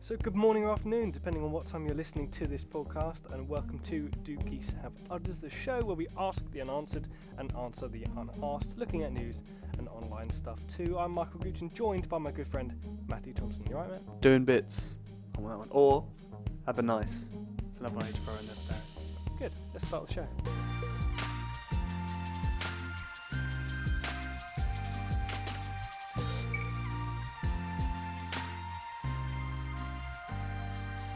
So good morning or afternoon, depending on what time you're listening to this podcast, and welcome to Do Geese Have Udders, the show where we ask the unanswered and answer the unasked, looking at news and online stuff too. I'm Michael Gooch and joined by my good friend Matthew Thompson. You alright, man? Doing bits on that one. Or have a nice. It's another one I need to throw in there. Good, let's start the show.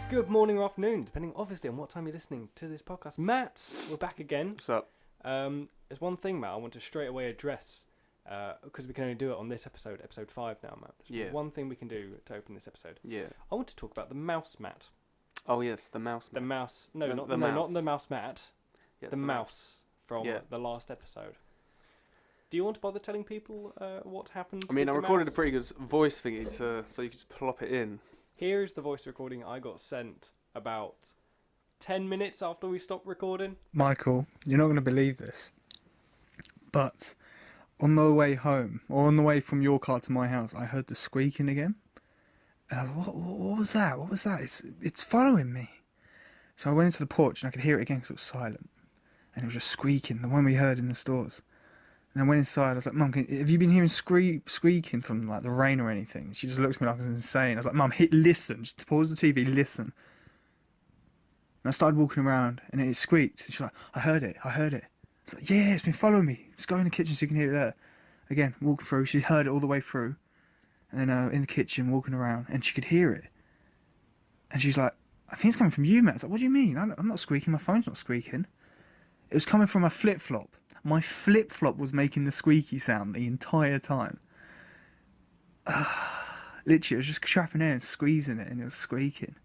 Good morning or afternoon, depending obviously on what time you're listening to this podcast. Matt, we're back again. What's up? There's one thing, Matt, I want to straight away address, because we can only do it on this episode 5 now, Matt. There's one thing we can do to open this episode. Yeah. I want to talk about the mouse, Matt. Oh yes, the mouse. The mouse. No, The- not the no, mouse. not the mouse, Matt. Yes, the mouse from the last episode. Do you want to bother telling people what happened? I mean, I with the recorded mouse? a pretty good voice thingy, so you could just plop it in. Here's the voice recording I got sent about 10 minutes after we stopped recording. Michael, you're not going to believe this, but on the way home, or on the way from your car to my house, I heard the squeaking again. And I was like, what was that? What was that? It's following me. So I went into the porch and I could hear it again because it was silent. And it was just squeaking, the one we heard in the stores. And I went inside, I was like, Mum, have you been hearing squeaking from like the rain or anything? She just looked at me like I was insane. I was like, Mum, listen, just pause the TV, listen. And I started walking around and it squeaked. And she's like, I heard it. It's like, yeah, it's been following me. Just go in the kitchen so you can hear it there. Again, walking through, she heard it all the way through. And then in the kitchen, walking around, and she could hear it. And she's like, I think it's coming from you, Matt. I was like, what do you mean? I'm not squeaking, my phone's not squeaking. It was coming from my flip-flop. My flip-flop was making the squeaky sound the entire time. Literally, it was just trapping in and squeezing it, and it was squeaking.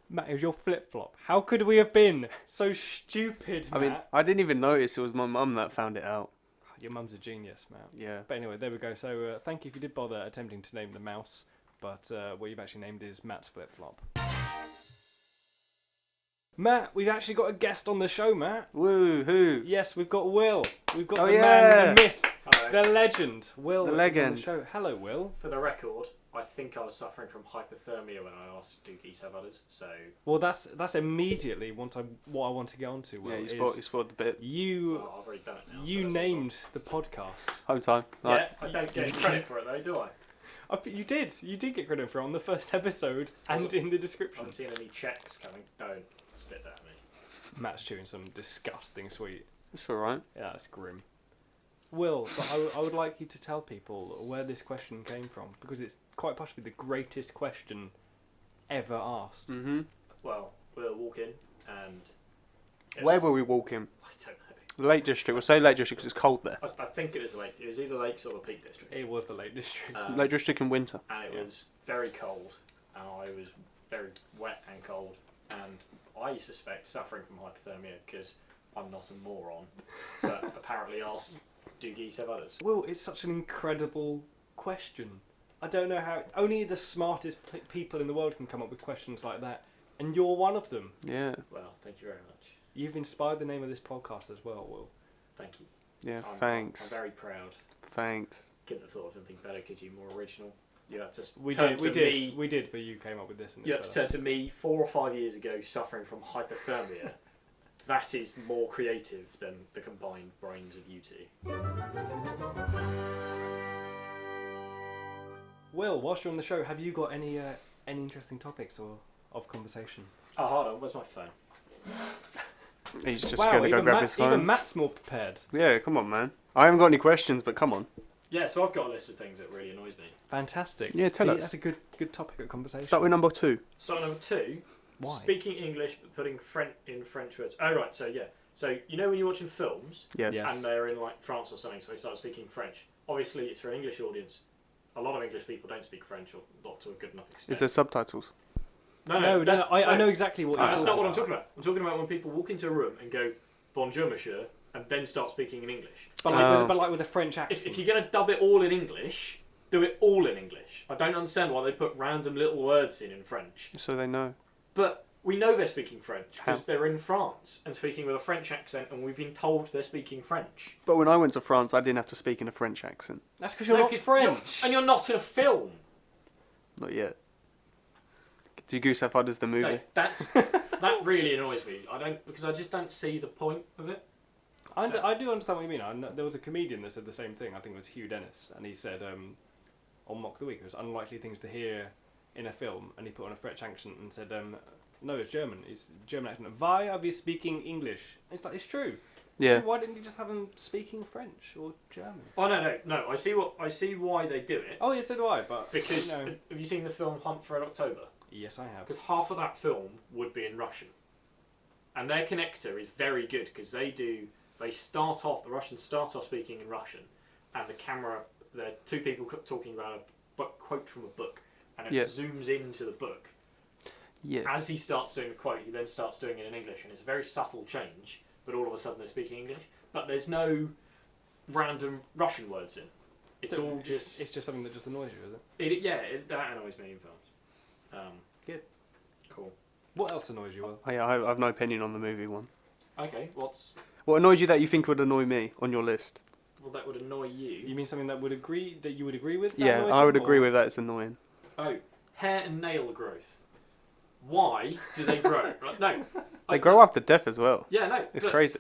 Matt, it was your flip-flop. How could we have been so stupid, Matt? I mean, I didn't even notice it was my mum that found it out. Your mum's a genius, Matt. Yeah. But anyway, there we go. So thank you if you did bother attempting to name the mouse, but what you've actually named is Matt's flip-flop. Matt, we've actually got a guest on the show, Matt. Woo, who? Yes, we've got Will. We've got Oh, the yeah. man, the myth, Hello. the legend. Will The is on legend. the show. Hello, Will. For the record, I think I was suffering from hypothermia when I asked do geese have udders, so... Well, that's immediately what I want to get onto, Will. Yeah, you spoiled the bit. Oh, I've already done it now. You so that's named the podcast. Home time. all right. Right. Yeah, I don't get any credit for it though, do I? You did get credit for it on the first episode and in the I description. haven't seen any checks coming. Don't spit that at me. Matt's chewing some disgusting sweet. It's alright. Yeah, that's grim. Will, but I would like you to tell people where this question came from, because it's quite possibly the greatest question ever asked. Mm-hmm. Well, we'll walk in and... Where were we walking? I don't know. Lake District. We'll say Lake District because it's cold there. I think it was Lake. It was either Lakes or the Peak District. It was the Lake District. Lake District in winter. And it was very cold, and I was very wet and cold, and I suspect suffering from hypothermia because I'm not a moron, but apparently asked, do geese have udders? Will, it's such an incredible question. I don't know how... Only the smartest people in the world can come up with questions like that, and you're one of them. Yeah. Well, thank you very much. You've inspired the name of this podcast as well, Will. Thank you. Yeah, I'm thanks. very proud. Thanks. Couldn't have thought of anything better because you're more original. You had to We turn did, to we did, but you came up with this. And You it's had to better. turn to me 4 or 5 years ago suffering from hypothermia. That is more creative than the combined brains of you two. Will, whilst you're on the show, have you got any interesting topics or of conversation? Oh, hold on. Where's my phone? He's just wow, going to go even, grab his phone. even Matt's more prepared. Yeah, come on, man. I haven't got any questions, but come on. Yeah, so I've got a list of things that really annoys me. Fantastic. Yeah, tell us. That's a good topic of conversation. Start with number 2. Start number 2. Why? Speaking English but putting French words. Oh, right. So, yeah. So, you know when you're watching films Yes. Yeah. and they're in like France or something, so they start speaking French. Obviously, it's for an English audience. A lot of English people don't speak French or not to a good enough extent. Is there subtitles? No, I know exactly what you're That's talking not what I'm about. talking about. I'm talking about when people walk into a room and go, bonjour, monsieur, and then start speaking in English. But like with a French accent. If you're going to dub it all in English, do it all in English. I don't understand why they put random little words in French. So they know. But we know they're speaking French because How? they're in France and speaking with a French accent, and we've been told they're speaking French. But when I went to France, I didn't have to speak in a French accent. That's because you're No, not 'cause French. and you're not in a film. Not yet. Do Goose Have Udders the movie? So that really annoys me. Because I just don't see the point of it. I do understand what you mean. There was a comedian that said the same thing. I think it was Hugh Dennis, and he said on Mock the Week, it was unlikely things to hear in a film, and he put on a French accent and said, no, it's German. It's German accent. Why are we speaking English? And it's like, it's true. Yeah. So why didn't you just have them speaking French or German? Oh no! I see why they do it. Oh yeah, so do I. But Because have you seen the film Hunt for Red October? yes, I have. Because half of that film would be in Russian, and their connector is very good because the Russians start off speaking in Russian, and the camera, they're two people talking about a quote from a book, and it zooms into the book. Yeah. As he starts doing the quote, he then starts doing it in English, and it's a very subtle change, but all of a sudden they're speaking English. But there's no random Russian words in. It's all just... It's just something that just annoys you, is it? That annoys me in films. Good. Cool. What else annoys you, Will? Oh, yeah, I have no opinion on the movie one. Okay, What annoys you that you think would annoy me on your list? Well, that would annoy you. You mean something that you would agree with? That Yeah, annoys I you, would agree or- with that. It's annoying. Oh, hair and nail growth. Why do they grow? Right, no. They grow after death as well. Yeah, no. It's look, crazy.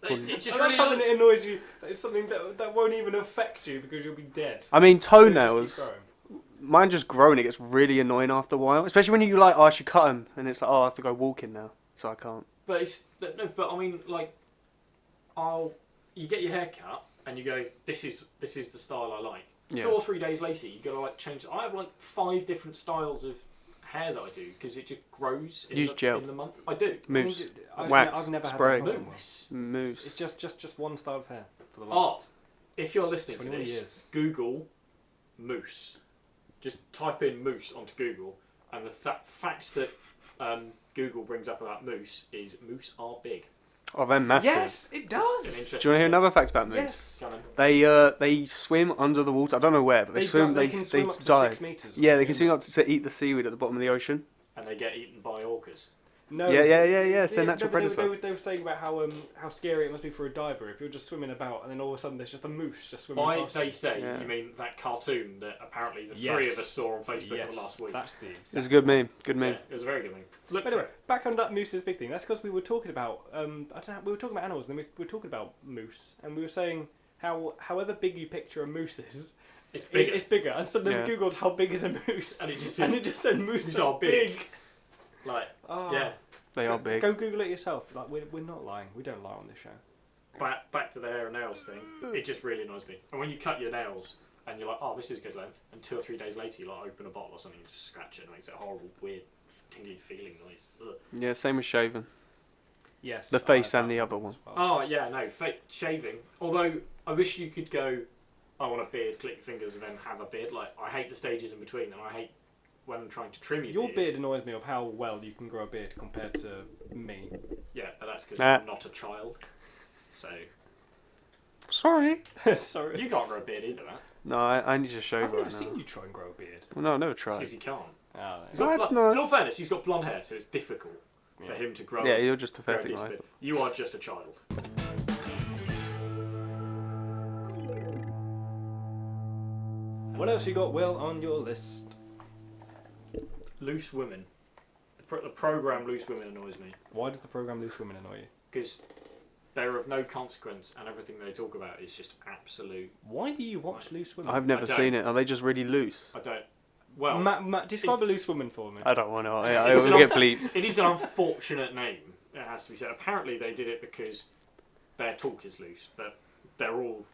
It just I really love something that annoys you. That is something that won't even affect you because you'll be dead. I mean, It'll just keep toenails. growing. Mine just grow and it gets really annoying after a while. Especially when you like, I should cut them, and it's like, I have to go walking now, so I can't. But I mean, like, you get your hair cut and you go, this is the style I like. Yeah. 2 or 3 days later, you gotta like change. I have like 5 different styles of hair that I do because it just grows Use gel. in the month. I do. Mousse, I've wax, never spray, had that problem. Mousse. It's just one style of hair for the Oh, last if you're listening to 21 this, years. Google mousse. Just type in mousse onto Google, and the fact that Google brings up about moose is moose are big. Oh, they're massive. Yes, it An does. Do you interesting want to hear thing. another fact about moose? Yes. Go on then. They swim under the water. I don't know where, but they swim. They can swim up to dive. 6 meters. or Yeah, they can something. swim up to eat the seaweed at the bottom of the ocean. And they get eaten by orcas. No. Yeah. It's their natural but predator. They were saying about how scary it must be for a diver if you're just swimming about and then all of a sudden there's just a moose just swimming By past they you. say, Yeah. you mean that cartoon that apparently the Yes. 3 of us saw on Facebook Yes, last week. that's the exact It's a good meme. Good meme. Yeah, it was a very good meme. Look, But anyway, back on that moose's big thing. That's because we were talking about I don't know, we were talking about animals and then we were talking about moose and we were saying however big you picture a moose is, it's bigger. it's bigger. And so then Yeah. we googled how big is a moose And it just said moose Moose are are big. big. Like, Oh. yeah. They are big. Go Google it yourself. Like we're not lying. We don't lie on this show. Back to the hair and nails thing. It just really annoys me. And when you cut your nails and you're like, oh, this is good length, and 2 or 3 days later you like open a bottle or something and just scratch it and it makes a horrible, weird, tingly feeling noise. Ugh. Yeah, same with shaving. Yes. The I face like and that the other as one. well. Oh yeah, no, fake shaving. Although I wish you could go, I want a beard, click your fingers, and then have a beard. Like I hate the stages in between, and I hate when I'm trying to trim Your beard annoys me of how well you can grow a beard compared to me. Yeah, but that's because Nah. I'm not a child. So Sorry. Sorry. you can't grow a beard either, man. No, I need to shave I've right never now. seen you try and grow a beard. Well, no, I never It's tried. because he can't. Oh, He's got What? blo- No. In all fairness, he's got blonde hair, so it's difficult for Yeah. him to grow. Yeah, you're just grow pathetic, this right? beard. You are just a child. What else you got, Will, on your list? Loose women. The program Loose Women annoys me Why does the program Loose Women annoy you? because they're of no consequence, and everything they talk about is just absolute. Why do you watch Loose Women? I've never don't. seen it. Are they just really loose? I don't. Well, Matt, describe a loose woman for me. I don't want to. It's- I it's will an get unf- bleeped. it is an unfortunate name. It has to be said. Apparently, they did it because their talk is loose, but they're all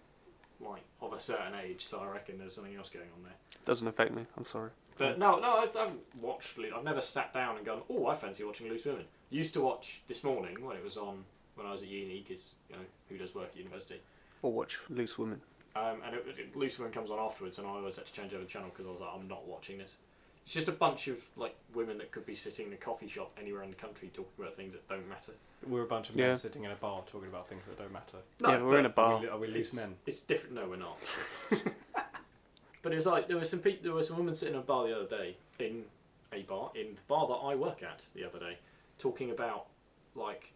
like of a certain age, so I reckon there's something else going on there. Doesn't affect me. I'm sorry. But no, I haven't watched. I've never sat down and gone, "Oh, I fancy watching Loose Women." Used to watch This Morning when it was on when I was at uni, because who does work at university. Or watch Loose Women. And Loose Women comes on afterwards, and I always had to change over the channel because I was like, I'm not watching this. It's just a bunch of like women that could be sitting in a coffee shop anywhere in the country talking about things that don't matter. We're a bunch of Yeah. men sitting in a bar talking about things that don't matter. Yeah, but we're in a bar. Are we loose It's- men? It's different. No, we're not. But it was like there was some women sitting in a bar the other day in the bar that I work at the other day, talking about like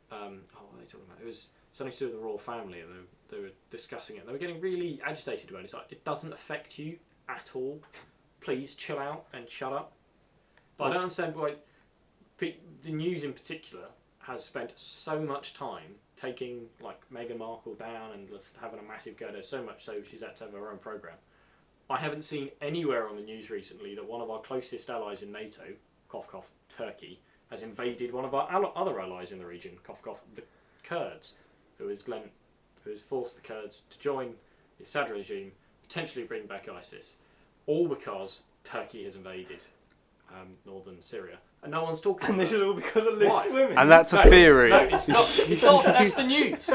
what were they talking about? It was something to do with the royal family, and they were discussing it. And they were getting really agitated about it. It's like it doesn't affect you at all. Please chill out and shut up. But I don't understand why the news in particular has spent so much time taking like Meghan Markle down and just having a massive go. There's so much so she's had to have her own programme. I haven't seen anywhere on the news recently that one of our closest allies in NATO, cough cough, Turkey, has invaded one of our other allies in the region, cough cough, the Kurds, who has forced the Kurds to join the Assad regime, potentially bring back ISIS, all because Turkey has invaded northern Syria, and no one's talking. And about this is all because of loose Why? women. And that's a theory. No, it's not. It's not. That's the news.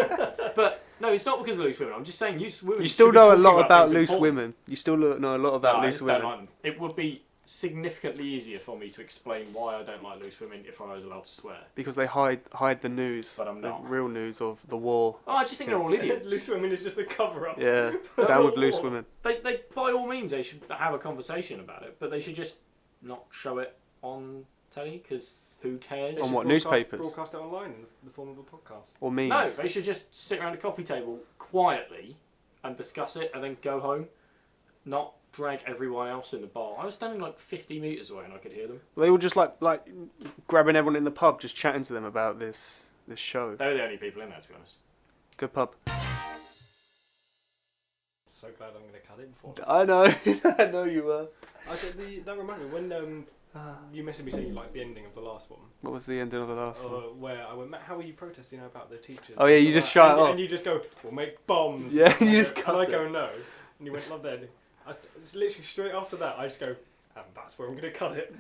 But no, it's not because of loose women. I'm just saying loose women. You still should be know a talking lot about things loose important. women. You still know a lot about No, I loose just women. don't like them. It would be significantly easier for me to explain why I don't like loose women if I was allowed to swear. Because they hide the news. But I'm the not. real news of the war. Oh, I just think they're all idiots. Loose women is just a cover up. Yeah, They're down all- with loose women. They by all means they should have a conversation about it, but they should just not show it on telly because who cares? On what, newspapers? Broadcast it online in the form of a podcast. Or memes. No, they should just sit around a coffee table quietly and discuss it and then go home, not drag everyone else in the bar. I was standing like 50 metres away and I could hear them. They were just like grabbing everyone in the pub, just chatting to them about this show. They were the only people in there, to be honest. Good pub. So glad I'm going to cut it before. I know. I know you were. That reminded me when you messaged me saying you liked the ending of the last one. What was the ending of the last one? Where I went, Matt, how were you protesting about the teachers? Oh yeah, you just shut it off. And you just go, we'll make bombs. Yeah, and you I just go, cut and I it. go, no. And you went, love the ending. It's literally straight after that, I just go, and that's where I'm going to cut it.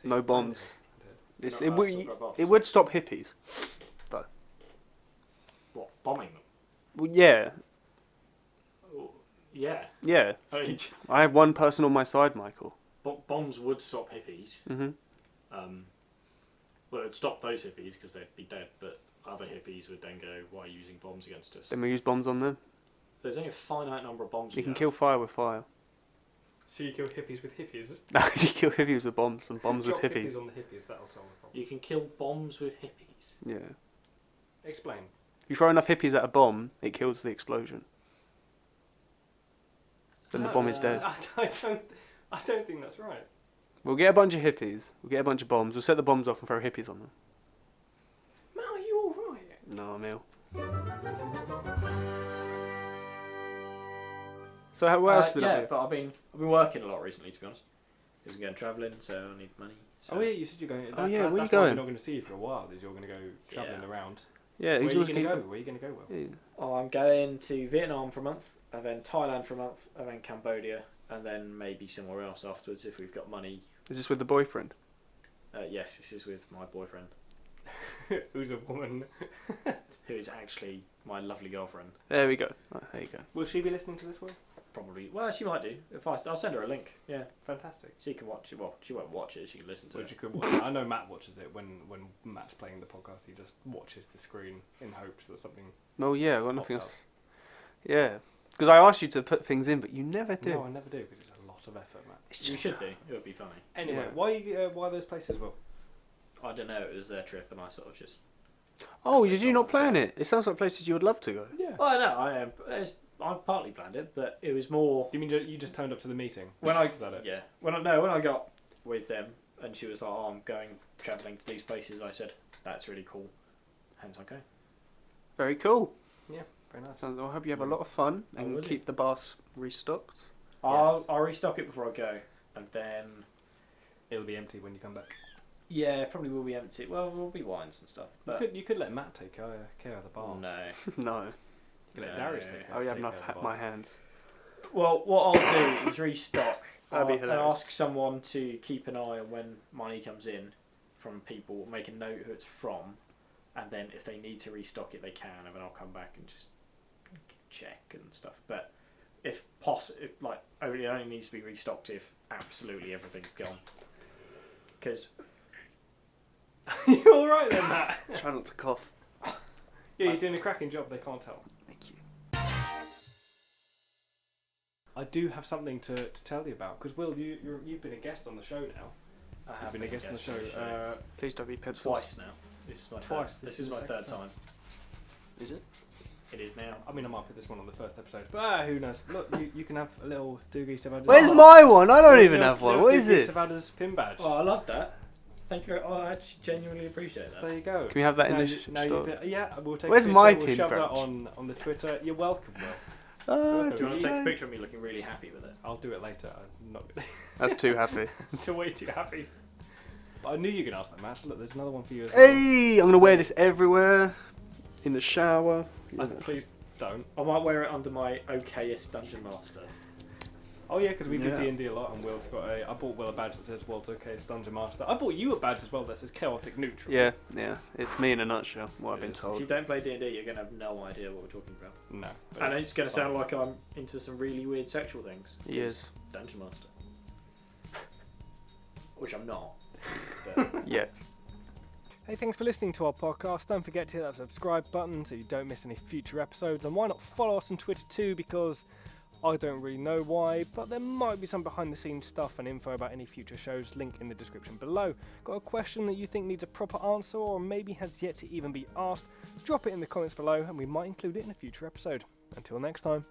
No bombs. You're It's, not it, allowed to would, talk about bombs. it would stop hippies. What, bombing them? Well, yeah. Oh, yeah. Yeah. I mean, I have one person on my side, Michael. bombs would stop hippies. hmm Well, it would stop those hippies because they'd be dead, but other hippies would then go, why are you using bombs against us? Then we use bombs on them. There's only a finite number of bombs You we can have. kill fire with fire. So you kill hippies with hippies? No, you kill hippies with bombs and bombs with Drop hippies. on the hippies, that'll solve the problem. You can kill bombs with hippies. Yeah. Explain. If you throw enough hippies at a bomb, it kills the explosion. Then the bomb is dead. I don't think that's right. We'll get a bunch of hippies. We'll get a bunch of bombs. We'll set the bombs off and throw hippies on them. Matt, are you alright? No, I'm ill. So what else did I Yeah, do? but I've been working a lot recently, to be honest. I was going travelling, so I need money. So. Oh yeah, you said you're going. Oh, yeah, where you that's going? Why we're not going to see you for a while. Is you're going to go travelling Yeah. around. Yeah, Where are he's you always going to keep- go? Where are you going to go? Will? Yeah. Oh, I'm going to Vietnam for a month, and then Thailand for a month, and then Cambodia, and then maybe somewhere else afterwards if we've got money. Is this with the boyfriend? Yes, this is with my boyfriend, Who's a woman? who is actually my lovely girlfriend. There we go. Right, there you go. Will she be listening to this one? Probably. Well, she might do. I'll send her a link. Yeah, Fantastic. she can watch it. Well, she won't watch it. She can listen to Which it. you could watch. I know Matt watches it when Matt's playing the podcast. He just watches the screen in hopes that something. Oh yeah, I got nothing Pops else. Yeah, because I asked you to put things in, but you never do. No, I never do because it's a lot of effort, Matt. It's You just should do. It would be funny. Anyway, Yeah. why those places? Will? I don't know. It was their trip, and I sort of just. Oh, did you not plan it? It sounds like places you would love to go. Yeah. Well, no, I partly planned it, but it was more You mean you just turned up to the meeting? when I. Is that it? Yeah. When I got with them, and she was like, "Oh, I'm going travelling to these places." I said, "That's really cool." Hence, I go. Very cool. Very nice. Sounds, I hope you have a lot of fun I and will keep the bars restocked. I'll restock it before I go, and then It'll be empty when you come back. yeah, probably will be empty. Well, will be wines and stuff, but You could let Matt take care of the bar. no. No. You could let No. Darius take Oh, you have take enough care of the my bar. hands. Well, what I'll do is restock. That'd be and hilarious. ask someone to keep an eye on when money comes in from people, make a note who it's from, and then if they need to restock it, they can, and then I'll come back and just check and stuff. But if possible, like it only needs to be restocked if absolutely everything's gone. Because You all right then, Matt? Try not to cough. Yeah, you're doing a cracking job. They can't tell. Thank you. I do have something to tell you about because Will, you've been a guest on the show now. I You've have been a guest on the show. Please don't be pencils. twice now. This is my Twice. This is my the third second time. Is it? It is now. I mean, I might put this one on the first episode, but who knows? Look, you can have a little Do Geese Have Udders. Where's my one? I don't even have one. What is Do Geese this? Have Udders pin badge. Oh, I love that. Thank you. I actually genuinely appreciate that. There you go. Can we have that in Now the you- now store? yeah, we'll take Where's a picture, my we'll pin shove that badge? on the Twitter. You're welcome, Will. Oh, Do Do you want to so- take a picture of me looking really happy with it? I'll do it later. I'm not That's too happy. still way too happy. But I knew you were going to ask that, Matt. So look, there's another one for you as well. Hey, I'm gonna wear this everywhere. In the shower. Please don't. I might wear it under my okayest Dungeon Master. Oh yeah, because we do Yeah. D&D a lot, and Will's got I bought Will a badge that says World's Okayest Dungeon Master. I bought you a badge as well that says Chaotic Neutral. Yeah, it's me in a nutshell. What I've It been is. If told. you don't play D&D, you're going to have no idea what we're talking about. No. but And it's going to fine. sound like I'm into some really weird sexual things. He is. Dungeon Master. Which I'm not. But Yet. Hey, thanks for listening to our podcast. Don't forget to hit that subscribe button so you don't miss any future episodes. And why not follow us on Twitter too, because I don't really know why, but there might be some behind the scenes stuff and info about any future shows. Link in the description below. Got a question that you think needs a proper answer or maybe has yet to even be asked? Drop it in the comments below and we might include it in a future episode. Until next time.